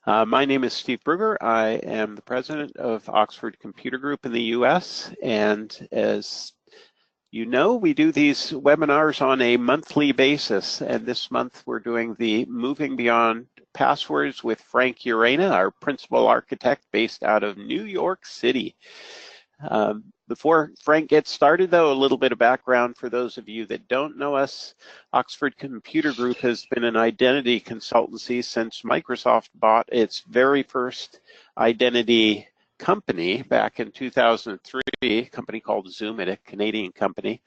My name is Steve Brugger. I am the president of Oxford Computer Group in the US, and as you know, we do these webinars on a monthly basis, and this month we're doing the Moving Beyond Passwords with Frank Urena, our principal architect based out of New York City. Before Frank gets started, though, a little bit of background for those of you that don't know us. Oxford Computer Group has been an identity consultancy since Microsoft bought its very first identity company back in 2003, a company called Zoom, a Canadian company.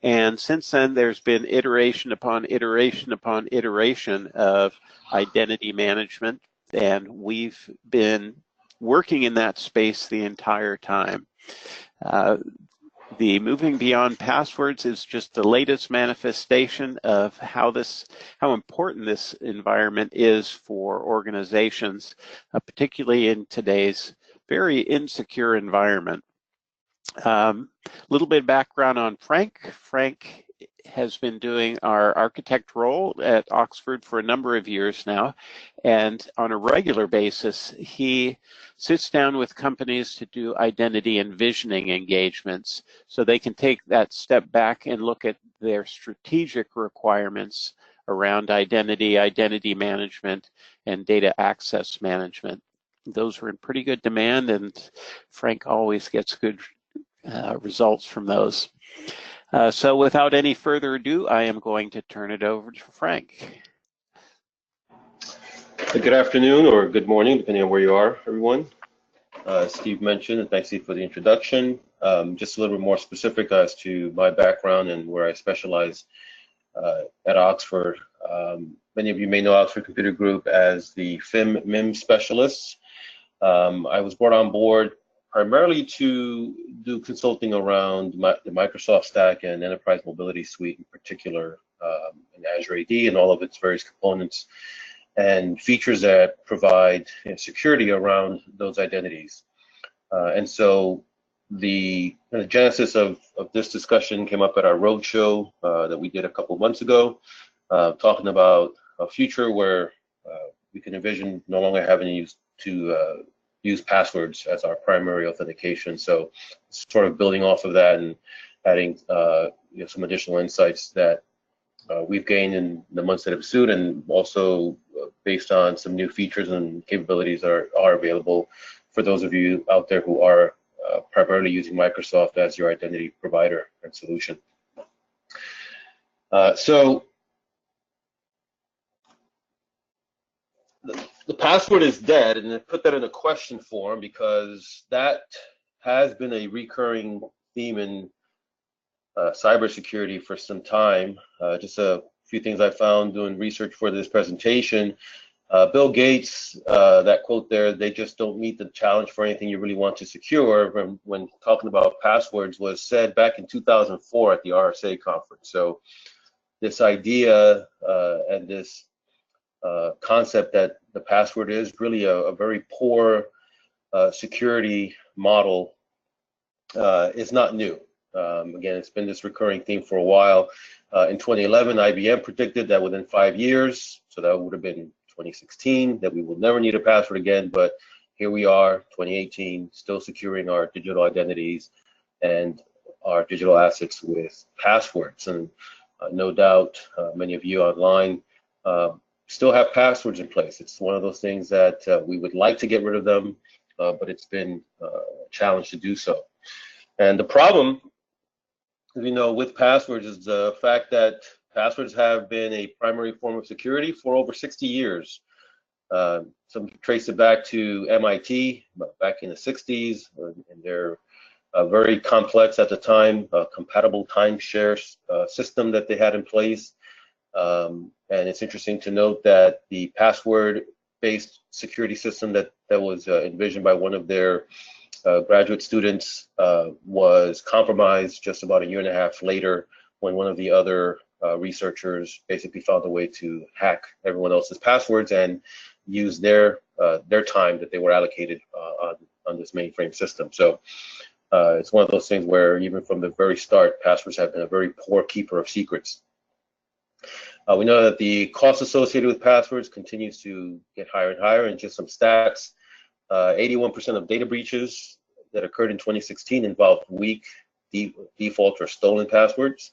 And since then, there's been iteration upon iteration upon iteration of identity management, and we've been working in that space the entire time. The Moving Beyond Passwords is just the latest manifestation of how important this environment is for organizations, particularly in today's very insecure environment. Little bit of background on Frank. Frank has been doing our architect role at Oxford for a number of years now, and on a regular basis he sits down with companies to do identity envisioning engagements so they can take that step back and look at their strategic requirements around identity management, and data access management. Those are in pretty good demand, and Frank always gets good results from those. So without any further ado, I am going to turn it over to Frank. Good afternoon or good morning, depending on where you are, everyone. Steve mentioned, and thanks Steve for the introduction. Just a little bit more specific as to my background and where I specialize at Oxford. Many of you may know Oxford Computer Group as the FIM/MIM specialists. I was brought on board primarily to do consulting around the Microsoft stack and Enterprise Mobility Suite in particular, and Azure AD and all of its various components and features that provide security around those identities. And so the genesis of this discussion came up at our roadshow that we did a couple of months ago, talking about a future where we can envision no longer having to use passwords as our primary authentication. So sort of building off of that and adding some additional insights that we've gained in the months that have ensued, and also based on some new features and capabilities that are available for those of you out there who are primarily using Microsoft as your identity provider and solution. So the password is dead, and I put that in a question form because that has been a recurring theme in cybersecurity for some time. Just a few things I found doing research for this presentation. Bill Gates, that quote there, "They just don't meet the challenge for anything you really want to secure," when talking about passwords, was said back in 2004 at the RSA conference. So this idea and this concept that the password is really a very poor security model is not new. Again, it's been this recurring theme for a while. In 2011, IBM predicted that within 5 years, so that would have been 2016, that we will never need a password again, but here we are, 2018, still securing our digital identities and our digital assets with passwords. And no doubt many of you online still have passwords in place. It's one of those things that we would like to get rid of them, but it's been a challenge to do so. And the problem, with passwords is the fact that passwords have been a primary form of security for over 60 years. Some trace it back to MIT back in the 60s, and they're very complex at the time, compatible timeshare system that they had in place. And it's interesting to note that the password-based security system that was envisioned by one of their graduate students was compromised just about a year and a half later, when one of the other researchers basically found a way to hack everyone else's passwords and use their time that they were allocated on this mainframe system. So it's one of those things where even from the very start, passwords have been a very poor keeper of secrets. We know that the cost associated with passwords continues to get higher and higher. And just some stats, 81% of data breaches that occurred in 2016 involved weak default or stolen passwords.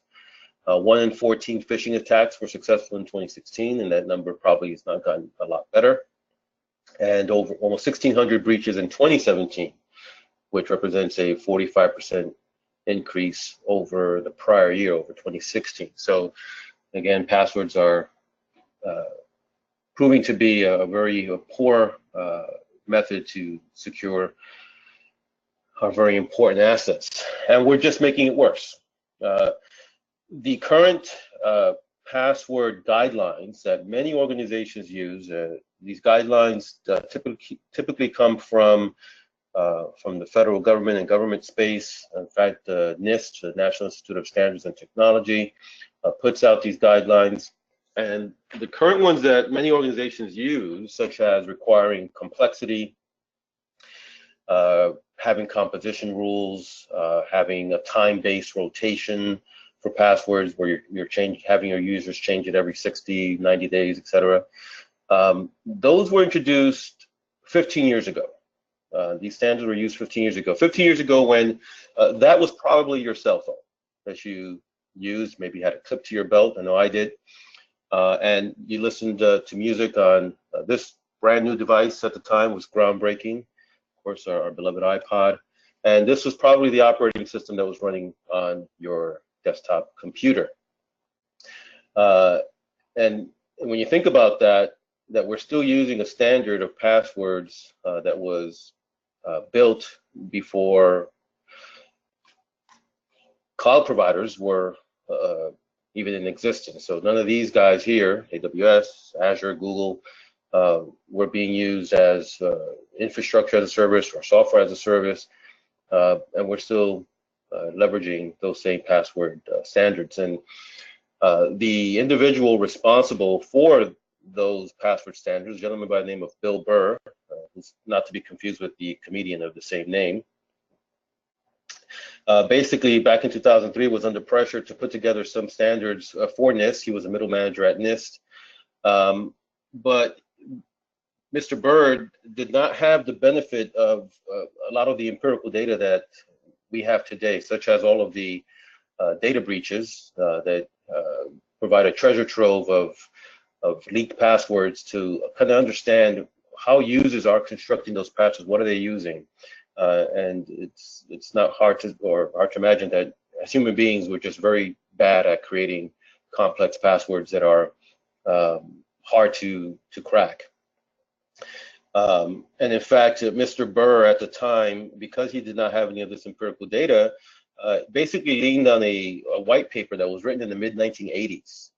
1 in 14 phishing attacks were successful in 2016, and that number probably has not gotten a lot better. And over almost 1,600 breaches in 2017, which represents a 45% increase over the prior year, over 2016. So again, passwords are proving to be a very poor method to secure our very important assets, and we're just making it worse. The current password guidelines that many organizations use, these guidelines typically come from the federal government and government space. In fact, NIST, the National Institute of Standards and Technology, puts out these guidelines. And the current ones that many organizations use, such as requiring complexity, having composition rules, having a time-based rotation for passwords where you're having your users change it every 60, 90 days, etc. Those were introduced 15 years ago. These standards were used 15 years ago. 15 years ago when that was probably your cell phone that you used, maybe had it clipped to your belt. I know I did. And you listened to music on this brand new device at the time. Was groundbreaking. Of course, our beloved iPod. And this was probably the operating system that was running on your desktop computer. And when you think about that we're still using a standard of passwords that was built before cloud providers were even in existence. So none of these guys here, AWS, Azure, Google, were being used as infrastructure as a service or software as a service, and we're still leveraging those same password standards. And the individual responsible for those password standards, a gentleman by the name of Bill Burr, who's not to be confused with the comedian of the same name, basically back in 2003 was under pressure to put together some standards for NIST. He was a middle manager at NIST. But Mr. Burr did not have the benefit of a lot of the empirical data that we have today, such as all of the data breaches that provide a treasure trove of leaked passwords to kind of understand how users are constructing those passwords. What are they using? And it's not hard to imagine that as human beings, we're just very bad at creating complex passwords that are hard to crack. And in fact, Mr. Burr at the time, because he did not have any of this empirical data, basically leaned on a white paper that was written in the mid-1980s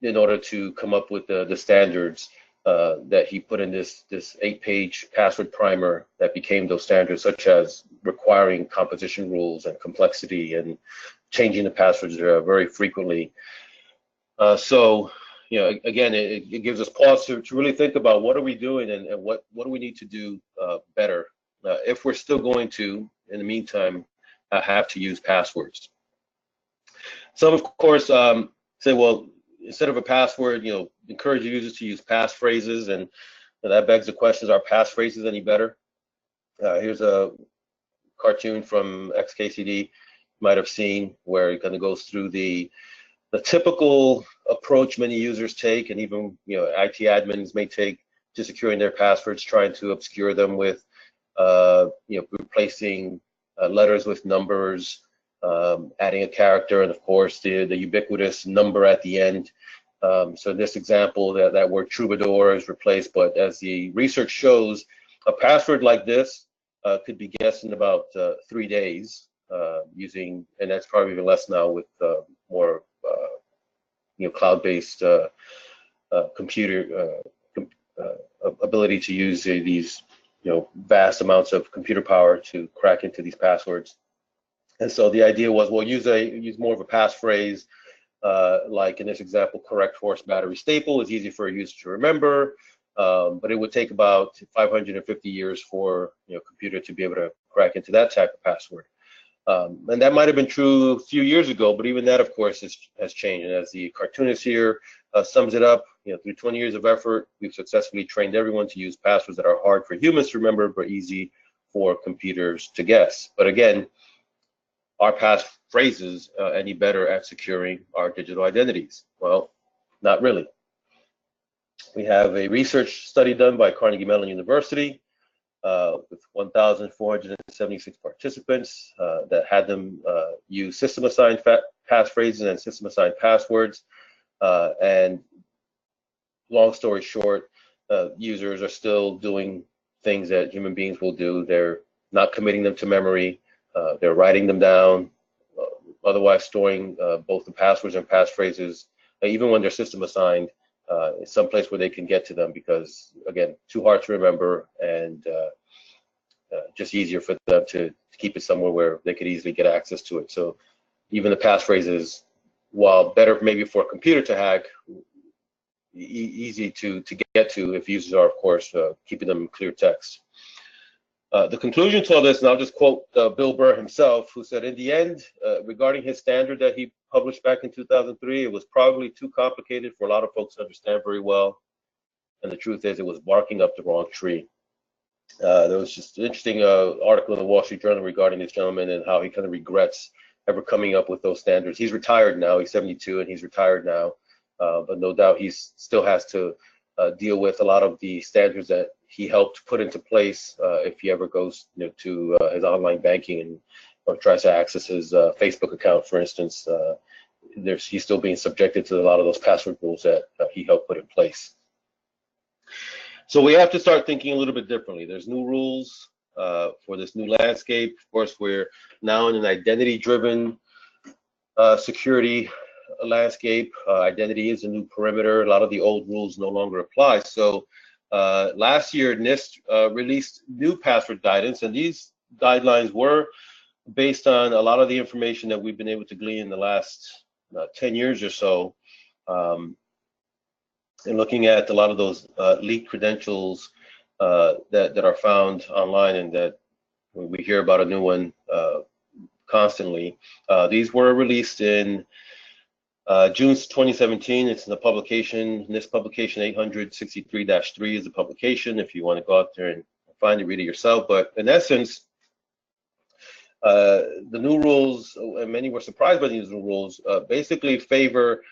in order to come up with the standards that he put in this 8-page password primer that became those standards, such as requiring composition rules and complexity and changing the passwords very frequently. So, you know, again, it gives us pause to really think about what are we doing and what do we need to do better if we're still going to, in the meantime, have to use passwords. Some, of course, say, well, instead of a password, you know, encourage users to use passphrases, and that begs the question: are passphrases any better? Here's a cartoon from XKCD you might have seen, where it kind of goes through the typical approach many users take, and even IT admins may take to securing their passwords, trying to obscure them with replacing letters with numbers, adding a character, and of course the ubiquitous number at the end. So in this example, that word troubadour is replaced, but as the research shows, a password like this could be guessed in about 3 days using, and that's probably even less now with more cloud-based computer ability to use these vast amounts of computer power to crack into these passwords. And so the idea was, well, use more of a passphrase, like in this example, correct horse battery staple is easy for a user to remember, but it would take about 550 years for a computer to be able to crack into that type of password. And that might have been true a few years ago, but even that, of course, has changed. And as the cartoonist here sums it up, through 20 years of effort, we've successfully trained everyone to use passwords that are hard for humans to remember, but easy for computers to guess. But again, are passphrases any better at securing our digital identities? Well, not really. We have a research study done by Carnegie Mellon University with 1,476 participants that had them use system-assigned passphrases and system-assigned passwords. And long story short, users are still doing things that human beings will do. They're not committing them to memory. They're writing them down, otherwise storing both the passwords and passphrases, even when they're system-assigned, someplace where they can get to them, because again, too hard to remember, and just easier for them to keep it somewhere where they could easily get access to it. So even the passphrase, while better maybe for a computer to hack, easy to get to if users are, of course, keeping them in clear text. The conclusion to all this, and I'll just quote Bill Burr himself, who said, in the end, regarding his standard that he published back in 2003, it was probably too complicated for a lot of folks to understand very well. And the truth is, it was barking up the wrong tree. There was just an interesting article in the Wall Street Journal regarding this gentleman and how he kind of regrets ever coming up with those standards. He's retired now. He's 72 and he's retired now. But no doubt he still has to deal with a lot of the standards that he helped put into place if he ever goes to his online banking or tries to access his Facebook account, for instance. He's still being subjected to a lot of those password rules that he helped put in place. So we have to start thinking a little bit differently. There's new rules for this new landscape. Of course, we're now in an identity-driven security landscape. Identity is a new perimeter. A lot of the old rules no longer apply. So last year, NIST released new password guidance, and these guidelines were based on a lot of the information that we've been able to glean in the last 10 years or so, and looking at a lot of those leaked credentials that are found online, and that we hear about a new one constantly. These were released in June 2017. It's in the publication, NIST publication 863-3 is the publication, if you want to go out there and find it, read it yourself. But in essence, the new rules, and many were surprised by these new rules, basically favor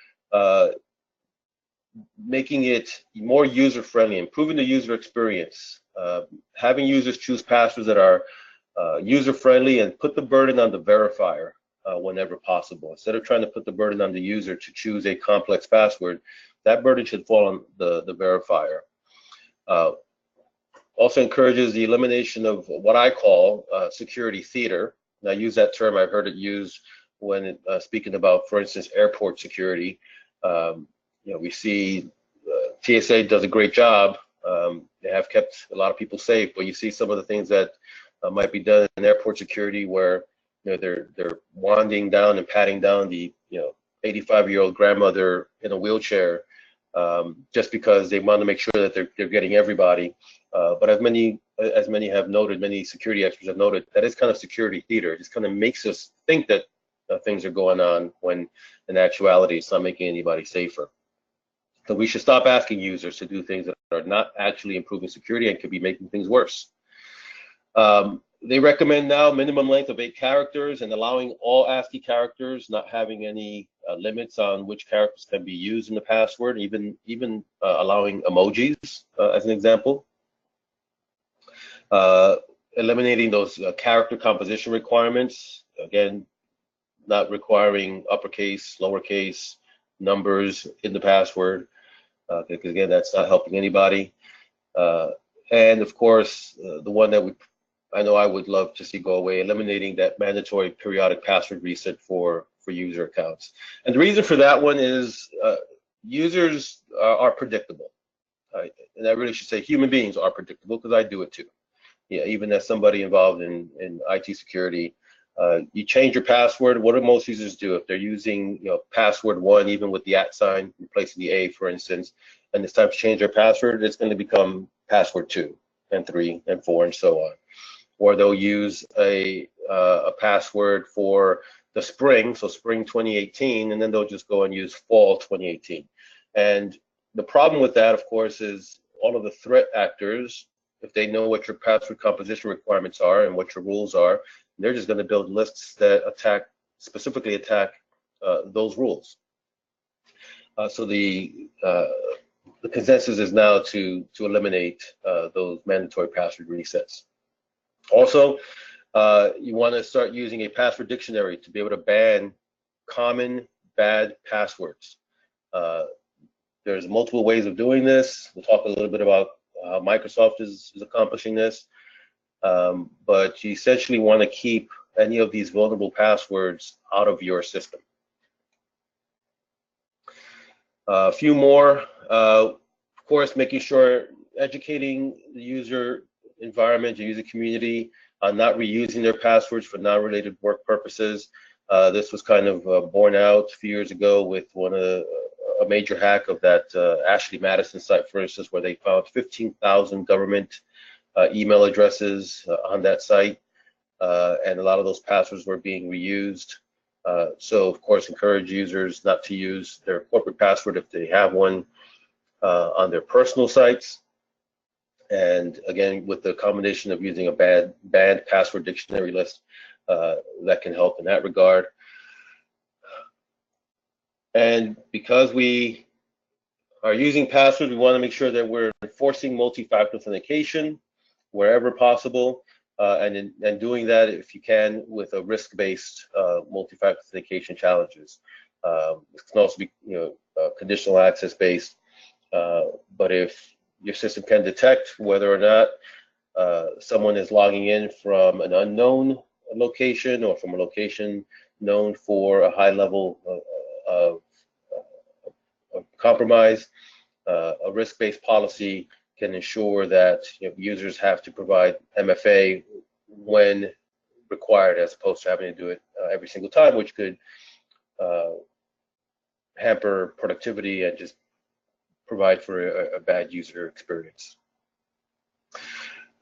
making it more user-friendly, improving the user experience, having users choose passwords that are user-friendly, and put the burden on the verifier whenever possible. Instead of trying to put the burden on the user to choose a complex password, that burden should fall on the verifier. Also encourages the elimination of what I call security theater. And I use that term, I've heard it used when speaking about, for instance, airport security. We see TSA does a great job. They have kept a lot of people safe, but you see some of the things that might be done in airport security where they're wanding down and patting down the 85-year-old grandmother in a wheelchair just because they want to make sure that they're getting everybody. But as many have noted, many security experts have noted, that is kind of security theater. It just kind of makes us think that things are going on when in actuality it's not making anybody safer. So we should stop asking users to do things that are not actually improving security and could be making things worse. They recommend now minimum length of 8 characters and allowing all ASCII characters, not having any limits on which characters can be used in the password, even allowing emojis as an example. Eliminating those character composition requirements, again, not requiring uppercase, lowercase numbers in the password, because again, that's not helping anybody. And of course, the one that I know I would love to see go away, eliminating that mandatory periodic password reset for user accounts. And the reason for that one is users are predictable. And I really should say human beings are predictable, because I do it too. Yeah, even as somebody involved in IT security, you change your password. What do most users do if they're using password 1, even with the @ sign, replacing the A, for instance, and it's time to change their password? It's going to become password 2 and 3 and 4 and so on. or they'll use a password for the spring, so spring 2018, and then they'll just go and use fall 2018. And the problem with that, of course, is all of the threat actors, if they know what your password composition requirements are and what your rules are, they're just going to build lists that specifically attack those rules. So the consensus is now to eliminate those mandatory password resets. Also, you want to start using a password dictionary to be able to ban common bad passwords. There's multiple ways of doing this. We'll talk a little bit about how Microsoft is accomplishing this, but you essentially want to keep any of these vulnerable passwords out of your system. A few more, of course, making sure educating the user environment, the user community, on not reusing their passwords for non-related work purposes. This was kind of borne out a few years ago with a major hack of that Ashley Madison site, for instance, where they found 15,000 government email addresses on that site, and a lot of those passwords were being reused. So, of course, encourage users not to use their corporate password if they have one on their personal sites. And again, with the combination of using a banned password dictionary list, that can help in that regard. And because we are using passwords, we want to make sure that we're enforcing multi-factor authentication wherever possible, and doing that, if you can, with a risk-based multi-factor authentication challenges. It can also be, conditional access based, but if your system can detect whether or not someone is logging in from an unknown location or from a location known for a high level of compromise, a risk-based policy can ensure that users have to provide MFA when required, as opposed to having to do it every single time, which could hamper productivity and just provide for a bad user experience.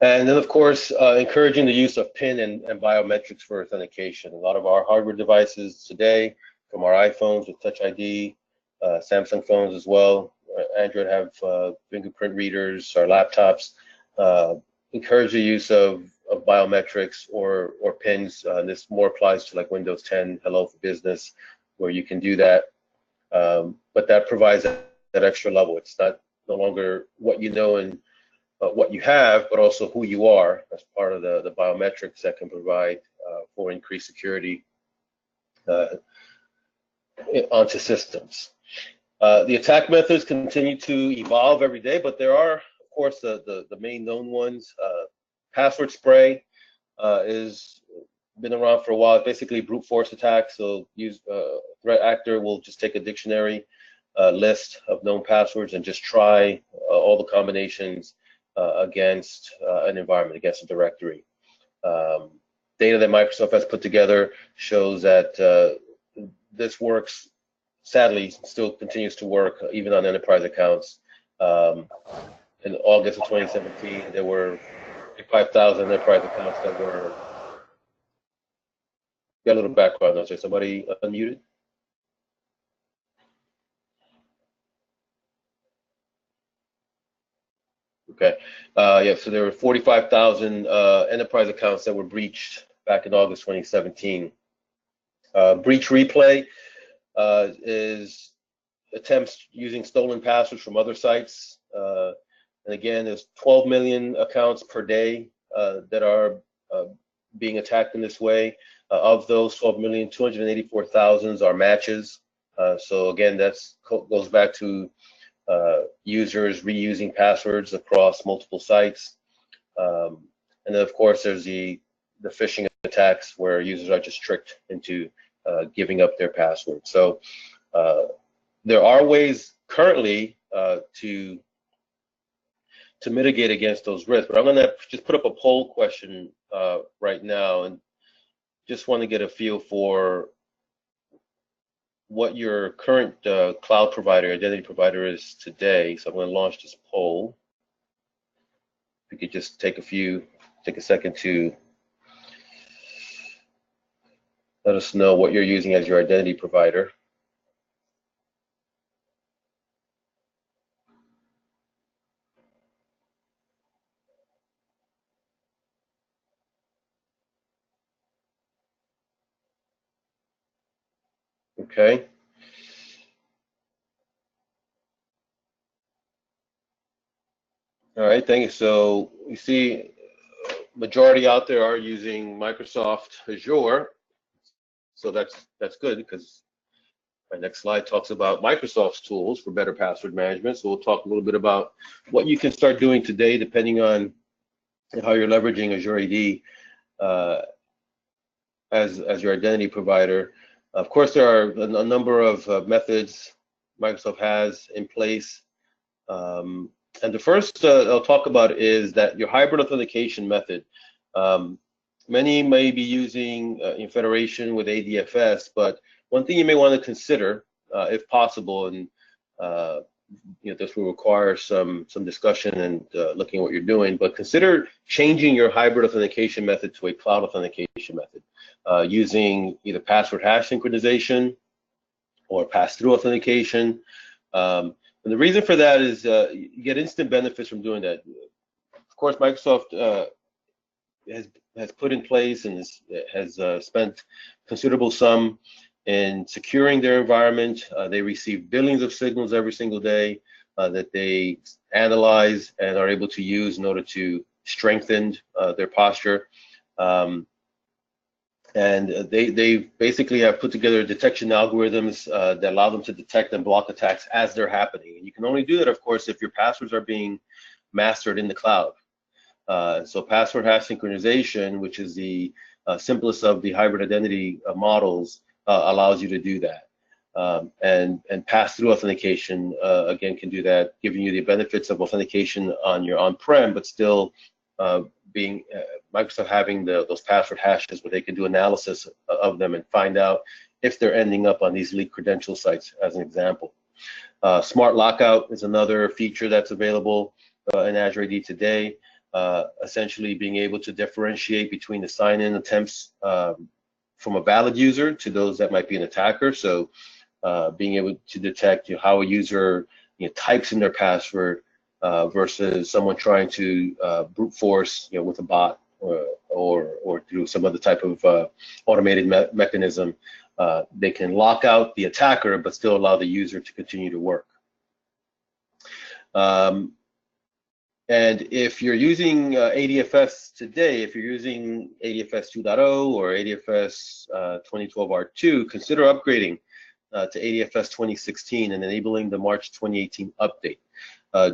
And then, of course, encouraging the use of PIN and biometrics for authentication. A lot of our hardware devices today, from our iPhones with Touch ID, Samsung phones as well, Android have fingerprint readers, our laptops, encourage the use of biometrics or PINs. This more applies to like Windows 10, Hello for Business, where you can do that. But that provides that extra level. It's no longer what you know and what you have, but also who you are as part of the biometrics that can provide for increased security onto systems. The attack methods continue to evolve every day, but there are, of course, the main known ones. Password spray is been around for a while. It's basically brute force attack. So threat actor will just take a dictionary list of known passwords and just try all the combinations against an environment, against a directory. Data that Microsoft has put together shows that this works, sadly, still continues to work even on enterprise accounts. In August of 2017, there were 5,000 enterprise accounts that were. Got a little background noise there. Somebody unmuted? Okay. Yeah, so there were 45,000 enterprise accounts that were breached back in August 2017. Breach replay is attempts using stolen passwords from other sites. And again, there's 12 million accounts per day that are being attacked in this way. Of those 12 million, 284,000 are matches. So again, that goes back to users reusing passwords across multiple sites. And then, of course, there's the phishing attacks where users are just tricked into giving up their password. So there are ways currently to mitigate against those risks. But I'm going to just put up a poll question right now, and just want to get a feel for what your current cloud provider, identity provider is today. So I'm going to launch this poll. If you could just take a second to let us know what you're using as your identity provider. Okay. All right, thank you. So you see, majority out there are using Microsoft Azure. So that's good, because my next slide talks about Microsoft's tools for better password management. So we'll talk a little bit about what you can start doing today, depending on how you're leveraging Azure AD as your identity provider. Of course, there are a number of methods Microsoft has in place. And the first I'll talk about is that your hybrid authentication method. Many may be using in federation with ADFS, but one thing you may want to consider, if possible, and this will require some discussion and looking at what you're doing, but consider changing your hybrid authentication method to a cloud authentication method, using either password hash synchronization or pass-through authentication. And the reason for that is you get instant benefits from doing that. Of course, Microsoft has put in place and has spent considerable sum in securing their environment. They receive billions of signals every single day that they analyze and are able to use in order to strengthen their posture. And they basically have put together detection algorithms that allow them to detect and block attacks as they're happening. And you can only do that, of course, if your passwords are being mastered in the cloud. So password hash synchronization, which is the simplest of the hybrid identity models, allows you to do that. And pass-through authentication, again, can do that, giving you the benefits of authentication on your on-prem, but still being Microsoft having those password hashes where they can do analysis of them and find out if they're ending up on these leaked credential sites, as an example. Smart lockout is another feature that's available in Azure AD today, essentially being able to differentiate between the sign-in attempts from a valid user to those that might be an attacker. So being able to detect how a user types in their password versus someone trying to brute force with a bot or through some other type of automated mechanism. They can lock out the attacker but still allow the user to continue to work. And if you're using ADFS today, if you're using ADFS 2.0 or ADFS 2012 R2, consider upgrading to ADFS 2016 and enabling the March 2018 update.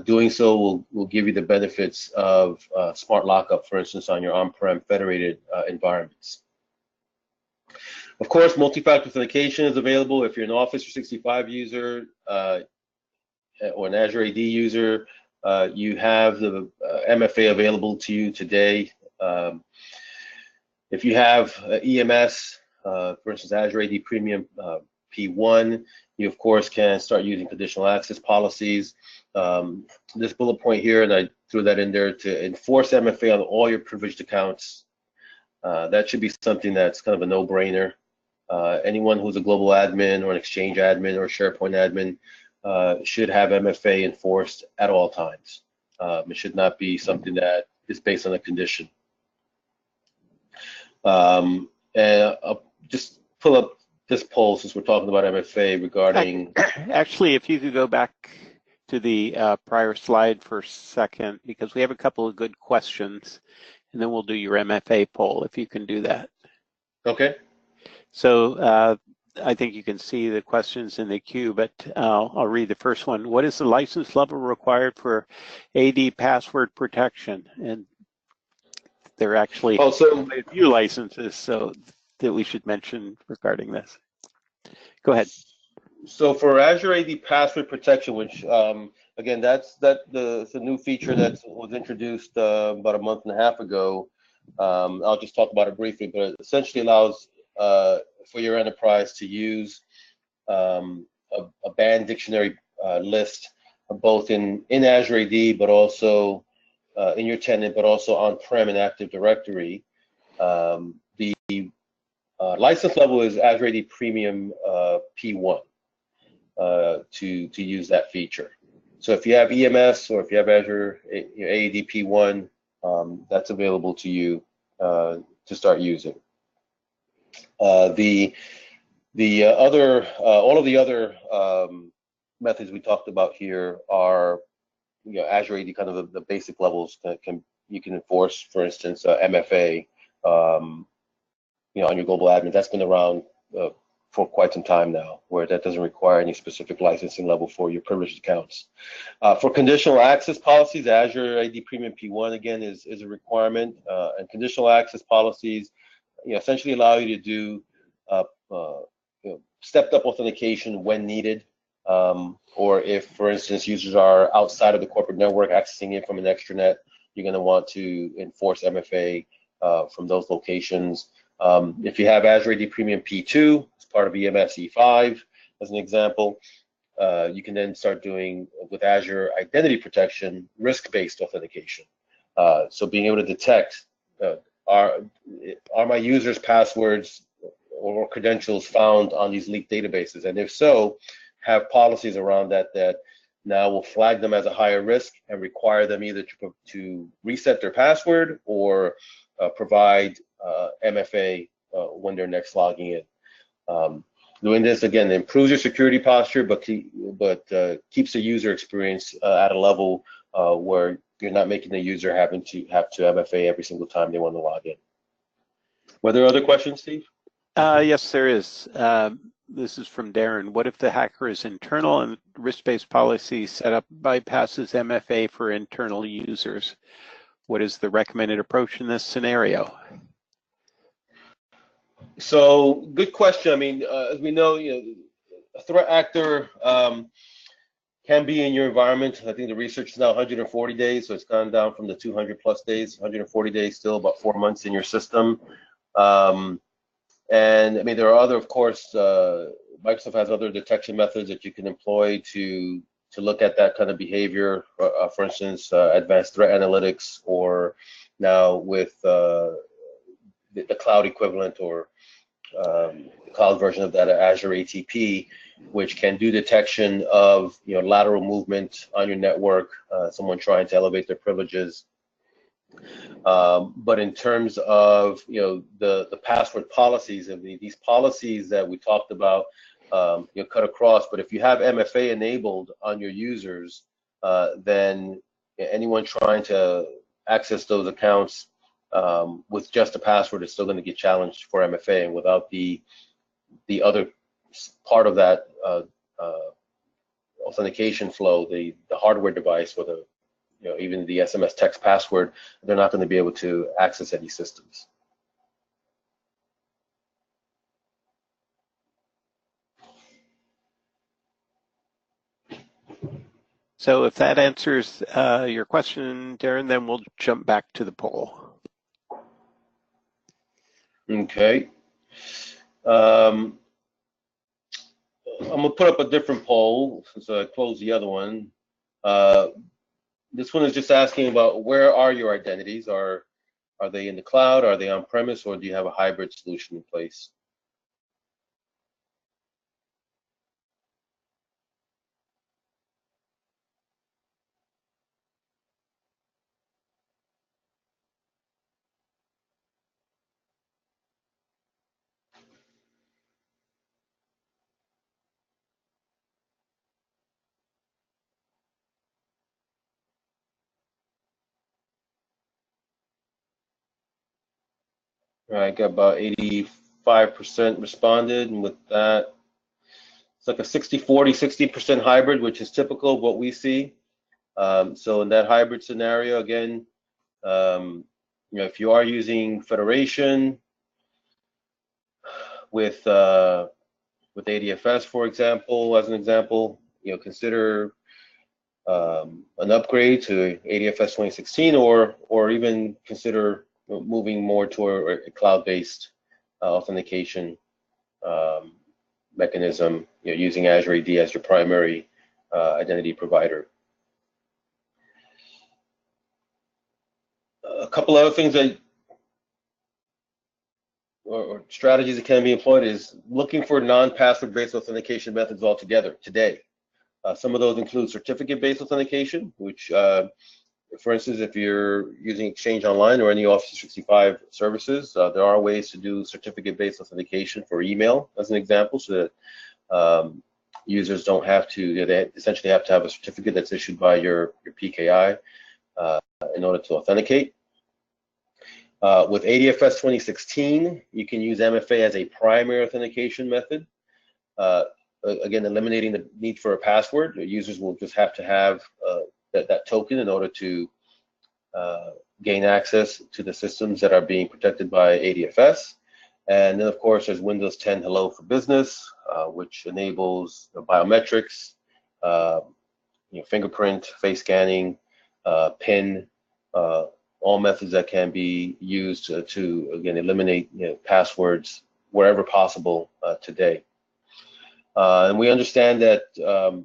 Doing so will give you the benefits of smart lockup, for instance, on your on-prem federated environments. Of course, multi-factor authentication is available if you're an Office 365 user or an Azure AD user. You have the MFA available to you today. If you have EMS, for instance, Azure AD Premium P1, you of course can start using conditional access policies. This bullet point here, and I threw that in there, to enforce MFA on all your privileged accounts. That should be something that's kind of a no-brainer. Anyone who's a global admin or an Exchange admin or a SharePoint admin should have MFA enforced at all times. It should not be something that is based on a condition. And I'll just pull up this poll since we're talking about MFA regarding... Actually, if you could go back to the prior slide for a second, because we have a couple of good questions, and then we'll do your MFA poll, if you can do that. Okay. So I think you can see the questions in the queue, but I'll read the first one. What is the license level required for AD password protection? And there are actually a few licenses so that we should mention regarding this. Go ahead. So for Azure AD password protection, which again, that's the new feature that was introduced about a month and a half ago. I'll just talk about it briefly, but it essentially allows for your enterprise to use a banned dictionary list, both in Azure AD, but also in your tenant, but also on-prem in Active Directory. The license level is Azure AD Premium P1 to use that feature. So if you have EMS or if you have Azure AD P1, that's available to you to start using. All of the other methods we talked about here are, Azure AD kind of the basic levels that you can enforce. For instance, MFA, on your global admin. That's been around for quite some time now, where that doesn't require any specific licensing level for your privileged accounts. For conditional access policies, Azure AD Premium P1 again is a requirement, and conditional access policies, essentially allow you to do stepped-up authentication when needed, or if, for instance, users are outside of the corporate network accessing it from an extranet, you're going to want to enforce MFA from those locations. If you have Azure AD Premium P2 as part of EMS E5, as an example, you can then start doing, with Azure Identity Protection, risk-based authentication. So being able to detect, are my users' passwords or credentials found on these leaked databases? And if so, have policies around that now will flag them as a higher risk and require them either to reset their password or provide MFA when they're next logging in. Doing this again improves your security posture, but keeps the user experience at a level where you're not making the user have to MFA every single time they want to log in. Were there other questions, Steve? Yes, there is. This is from Darren. What if the hacker is internal and risk-based policy set up bypasses MFA for internal users? What is the recommended approach in this scenario? So, good question. I mean, as we know, a threat actor can be in your environment. I think the research is now 140 days, so it's gone down from the 200 plus days. 140 days, still about 4 months in your system. And I mean, there are other, of course, Microsoft has other detection methods that you can employ to look at that kind of behavior. For instance, advanced threat analytics, or now with the cloud equivalent, or the cloud version of that, Azure ATP, which can do detection of lateral movement on your network, someone trying to elevate their privileges. But in terms of the password policies, and these policies that we talked about, cut across. But if you have MFA enabled on your users, then anyone trying to access those accounts with just a password is still going to get challenged for MFA, and without the other part of that authentication flow, the hardware device, or even the SMS text password, they're not going to be able to access any systems. So if that answers your question, Darren, then we'll jump back to the poll. Okay. I'm gonna put up a different poll since I closed the other one. This one is just asking about, where are your identities? Are they in the cloud? Are they on premise? Or do you have a hybrid solution in place? I got about 85% responded, and with that, it's like a 60-40, 60% hybrid, which is typical of what we see. So in that hybrid scenario, again, if you are using Federation with ADFS, for example, as an example, consider an upgrade to ADFS 2016, or even consider moving more toward a cloud-based authentication mechanism, using Azure AD as your primary identity provider. A couple other things that or strategies that can be employed is looking for non-password-based authentication methods altogether today. Some of those include certificate-based authentication, which, for instance, if you're using Exchange Online or any Office 365 services, there are ways to do certificate-based authentication for email, as an example, so that users don't have to, they essentially have to have a certificate that's issued by your PKI in order to authenticate. With ADFS 2016, you can use MFA as a primary authentication method. Again, eliminating the need for a password. Users will just have to have that token in order to gain access to the systems that are being protected by ADFS. And then, of course, there's Windows 10 Hello for Business, which enables biometrics, fingerprint, face scanning, PIN, all methods that can be used to again, eliminate passwords wherever possible today. And we understand that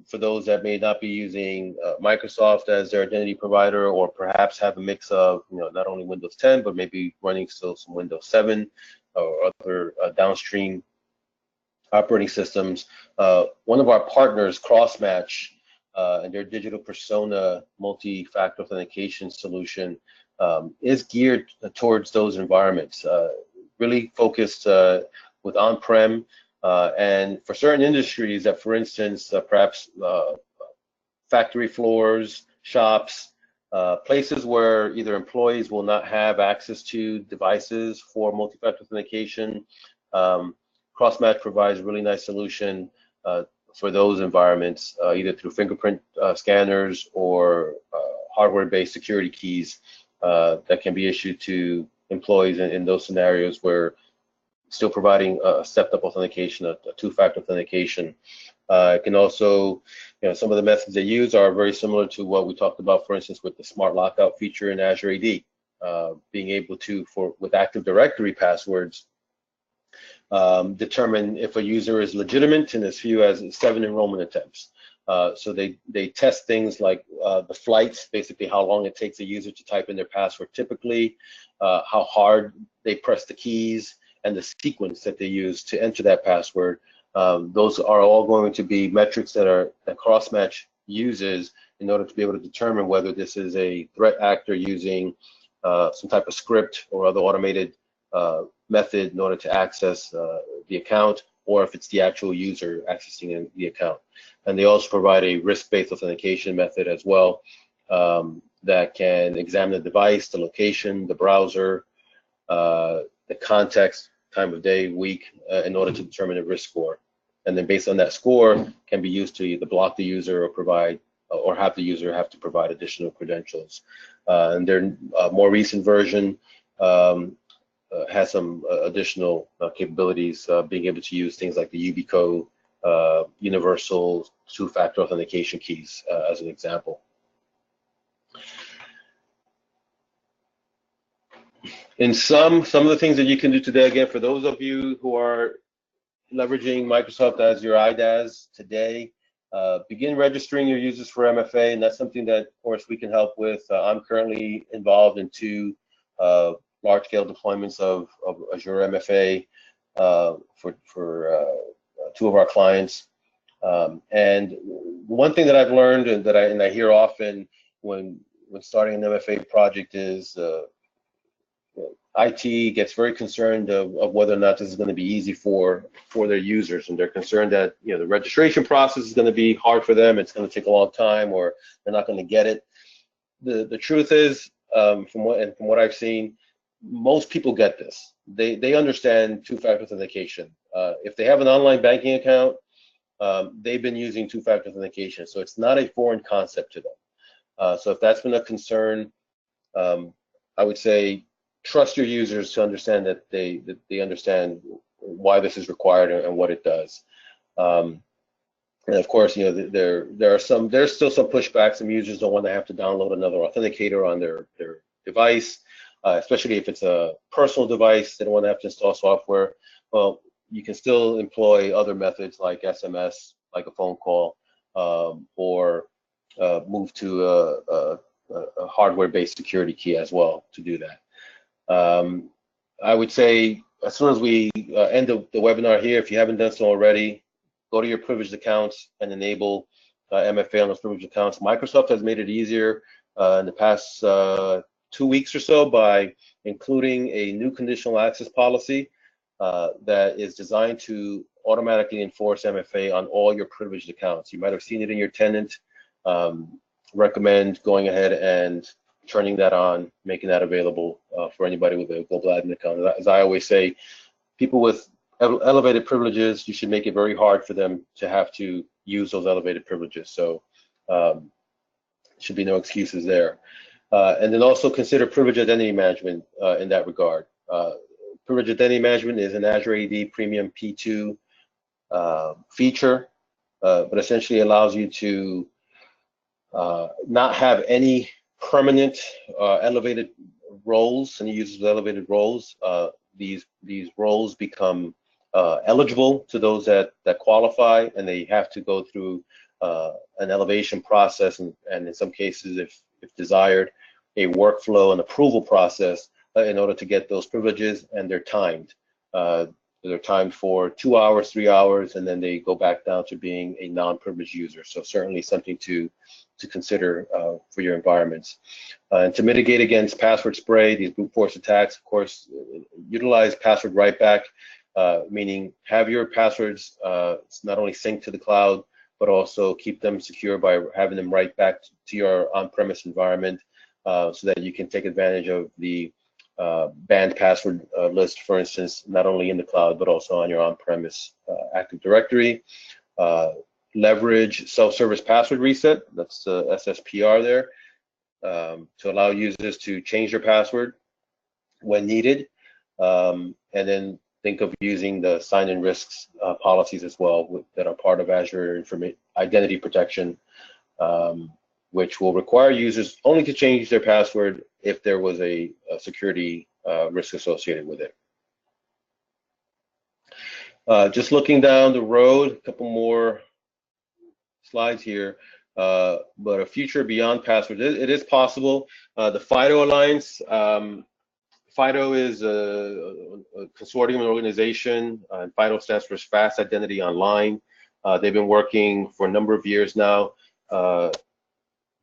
for those that may not be using Microsoft as their identity provider, or perhaps have a mix of not only Windows 10, but maybe running still some Windows 7 or other downstream operating systems, one of our partners, CrossMatch, and their digital persona multi-factor authentication solution is geared towards those environments, really focused with on-prem, and for certain industries that, for instance, perhaps factory floors, shops, places where either employees will not have access to devices for multi-factor authentication. CrossMatch provides a really nice solution for those environments, either through fingerprint scanners or hardware-based security keys that can be issued to employees in those scenarios where still providing a stepped-up authentication, a two-factor authentication. It can also, some of the methods they use are very similar to what we talked about, for instance, with the smart lockout feature in Azure AD, being able to, with Active Directory passwords, determine if a user is legitimate in as few as 7 enrollment attempts. So they test things like the flights, basically how long it takes a user to type in their password typically, how hard they press the keys, and the sequence that they use to enter that password. Those are all going to be metrics that CrossMatch uses in order to be able to determine whether this is a threat actor using some type of script or other automated method in order to access the account, or if it's the actual user accessing the account. And they also provide a risk-based authentication method as well that can examine the device, the location, the browser, the context, time of day, week, in order to determine a risk score. And then based on that score, can be used to either block the user or provide, or have the user have to provide additional credentials. And their more recent version has some additional capabilities, being able to use things like the UBCO universal two-factor authentication keys as an example. In some of the things that you can do today, again, for those of you who are leveraging Microsoft as your IDaaS today, begin registering your users for MFA, and that's something that, of course, we can help with. I'm currently involved in 2 large-scale deployments of Azure MFA for 2 of our clients. And one thing that I've learned and that I hear often when starting an MFA project is IT gets very concerned of whether or not this is going to be easy for their users, and they're concerned that the registration process is going to be hard for them, it's going to take a long time, or they're not going to get it. The truth is, from what I've seen, most people get this. They understand two-factor authentication. If they have an online banking account, they've been using two-factor authentication, so it's not a foreign concept to them. So if that's been a concern, I would say trust your users to understand that they understand why this is required and what it does. And of course, there's still some pushback. Some users don't want to have to download another authenticator on their device, especially if it's a personal device. They don't want to have to install software. Well, you can still employ other methods like SMS, like a phone call, or move to a hardware-based security key as well to do that. I would say as soon as we end the webinar here, if you haven't done so already, go to your privileged accounts and enable MFA on those privileged accounts. Microsoft has made it easier in the past 2 weeks or so by including a new conditional access policy that is designed to automatically enforce MFA on all your privileged accounts. You might have seen it in your tenant. Recommend going ahead and turning that on, making that available for anybody with a global admin account. As I always say, people with elevated privileges, you should make it very hard for them to have to use those elevated privileges. So should be no excuses there. And then also consider privileged identity management in that regard. Privileged identity management is an Azure AD Premium P2 feature, but essentially allows you to not have any permanent elevated roles, and you use elevated roles. These roles become eligible to those that qualify, and they have to go through an elevation process, and in some cases, if desired, a workflow and approval process in order to get those privileges, and they're timed. They're timed for 2 hours, 3 hours, and then they go back down to being a non-privileged user. So certainly something to consider for your environments. And to mitigate against password spray, these brute force attacks, of course, utilize password write-back, meaning have your passwords not only synced to the cloud, but also keep them secure by having them write back to your on-premise environment so that you can take advantage of the banned password list, for instance, not only in the cloud, but also on your on-premise Active Directory. Leverage self-service password reset, that's the SSPR there, to allow users to change their password when needed. And then think of using the sign-in risks policies as well that are part of Azure Identity Protection, which will require users only to change their password if there was a security risk associated with it. Just looking down the road, a couple more slides here, but a future beyond passwords. It is possible. The Fido Alliance, Fido is a consortium organization, and Fido stands for Fast Identity Online. They've been working for a number of years now,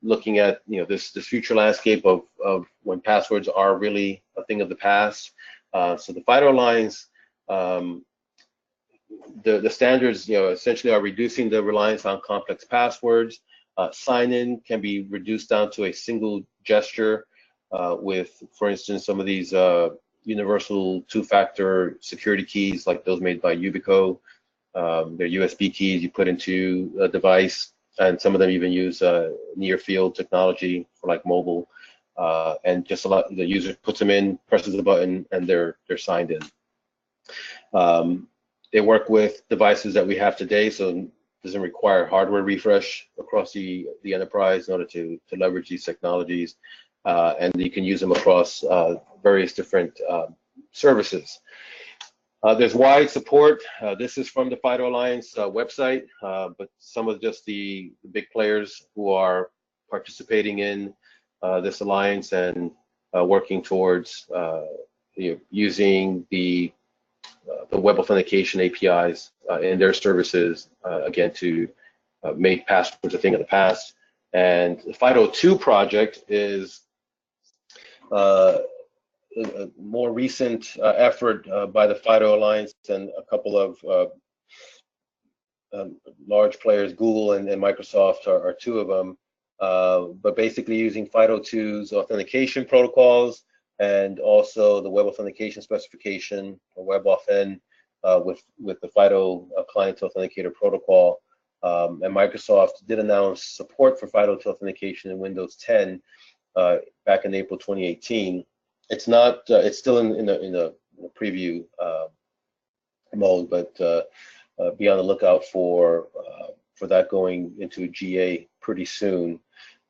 looking at this future landscape of when passwords are really a thing of the past. So the Fido Alliance, the standards essentially are reducing the reliance on complex passwords. Sign-in can be reduced down to a single gesture with, for instance, some of these universal two-factor security keys like those made by Yubico. They're USB keys you put into a device, and some of them even use near-field technology for like mobile, and just the user puts them in, presses the button, and they're signed in. They work with devices that we have today, so it doesn't require hardware refresh across the enterprise in order to leverage these technologies, and you can use them across various different services. There's wide support. This is from the Phyto Alliance website, but some of just the big players who are participating in this alliance and working towards using the web authentication APIs in their services, again, to make passwords a thing of the past. And the Fido 2 project is a more recent effort by the Phyto Alliance, and a couple of large players, Google and Microsoft are two of them, but basically using Fido 2's authentication protocols and also the web authentication specification, or WebAuth with the Fido client authenticator protocol. And Microsoft did announce support for Fido authentication in Windows 10 back in April 2018. It's not. It's still in the preview mode, but be on the lookout for that going into GA pretty soon.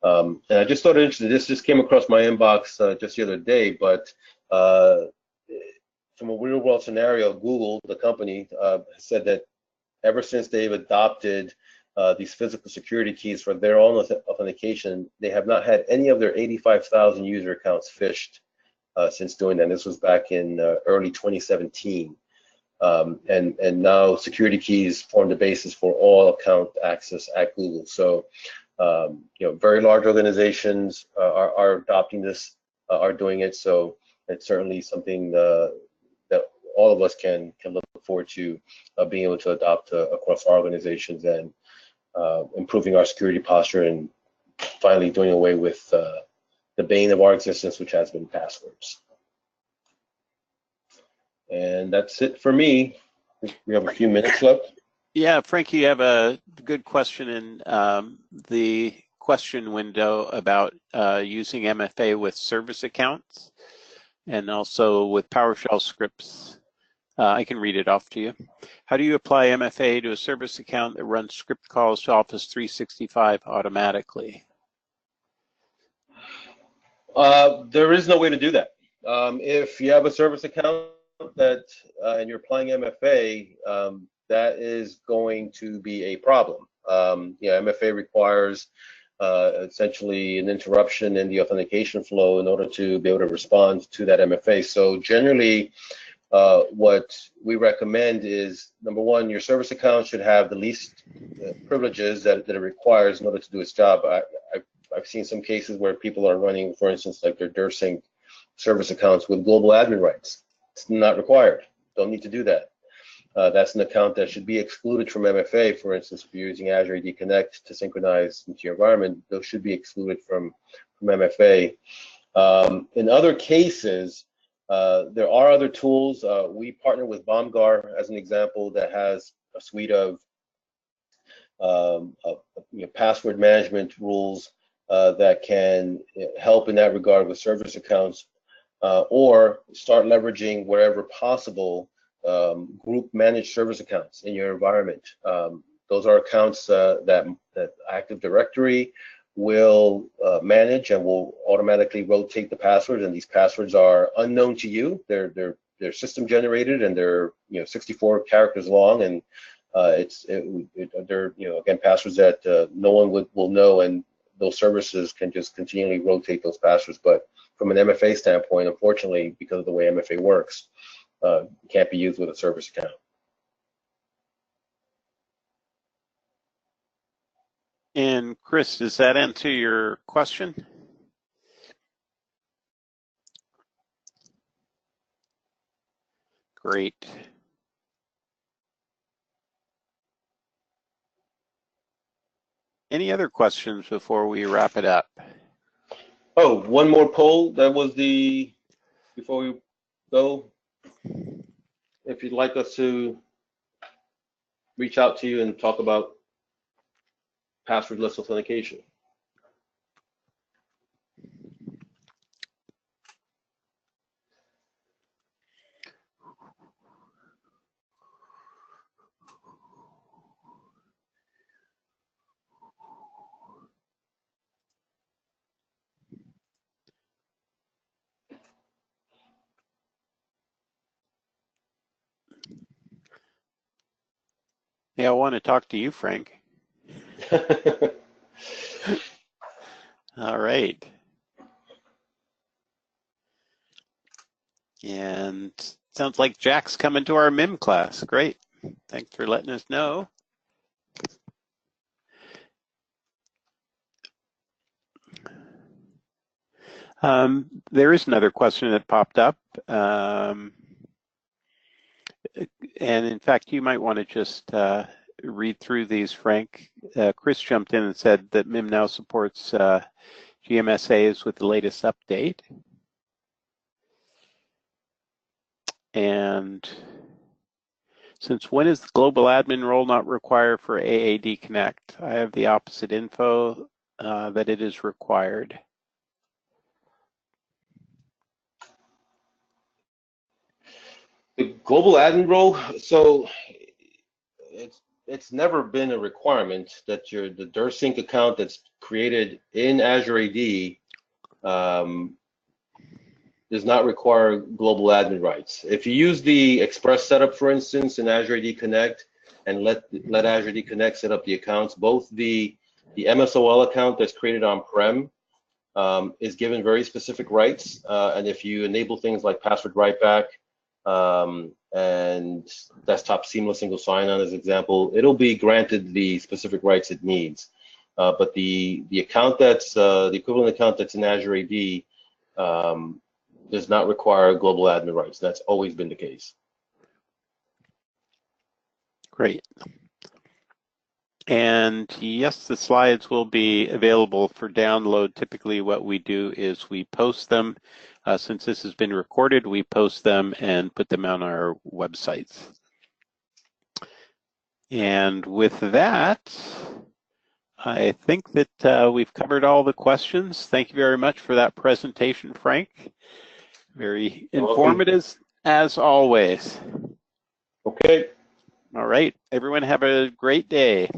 And I just thought it interesting. This just came across my inbox just the other day, but from a real-world scenario, Google, the company, said that ever since they've adopted these physical security keys for their own authentication, they have not had any of their 85,000 user accounts phished since doing that. This was back in early 2017. And now security keys form the basis for all account access at Google. So, very large organizations are adopting this, are doing it. So it's certainly something that all of us can look forward to being able to adopt across our organizations and improving our security posture and finally doing away with the bane of our existence, which has been passwords. And that's it for me. We have a few minutes left. Yeah, Frankie, you have a good question in the question window about using MFA with service accounts and also with PowerShell scripts. I can read it off to you. How do you apply MFA to a service account that runs script calls to Office 365 automatically? There is no way to do that. If you have a service account that and you're applying MFA, that is going to be a problem. MFA requires essentially an interruption in the authentication flow in order to be able to respond to that MFA. So generally, what we recommend is, number one, your service account should have the least privileges that it requires in order to do its job. I've seen some cases where people are running, for instance, like their DirSync service accounts with global admin rights. It's not required. Don't need to do that. That's an account that should be excluded from MFA. For instance, if you're using Azure AD Connect to synchronize into your environment, those should be excluded from MFA. In other cases, there are other tools. We partner with Bomgar as an example that has a suite of password management rules that can help in that regard with service accounts, or start leveraging wherever possible group managed service accounts in your environment. Those are accounts that Active Directory will manage and will automatically rotate the passwords, and these passwords are unknown to you. They're system generated, and they're 64 characters long, and they're again passwords that no one will know, and those services can just continually rotate those passwords. But from an MFA standpoint, unfortunately, because of the way MFA works, it can't be used with a service account. And Chris, does that answer your question? Great. Any other questions before we wrap it up? Oh, one more poll. That was before we go. If you'd like us to reach out to you and talk about passwordless authentication. Yeah, I want to talk to you, Frank. All right. And sounds like Jack's coming to our MIM class. Great. Thanks for letting us know. There is another question that popped up. And in fact, you might want to just read through these, Frank. Chris jumped in and said that MIM now supports GMSAs with the latest update. And since when is the global admin role not required for AAD Connect? I have the opposite info that it is required. The global admin role, so it's never been a requirement that the DirSync account that's created in Azure AD does not require global admin rights. If you use the Express setup, for instance, in Azure AD Connect, and let Azure AD Connect set up the accounts, both the MSOL account that's created on-prem is given very specific rights, and if you enable things like password writeback and desktop seamless single sign-on as an example, it'll be granted the specific rights it needs. But the account that's the equivalent account that's in Azure AD does not require global admin rights. That's always been the case. Great. And yes, the slides will be available for download. Typically what we do is we post them. Since this has been recorded, we post them and put them on our websites. And with that, I think that we've covered all the questions. Thank you very much for that presentation, Frank. Very informative as always. Okay. All right, everyone have a great day.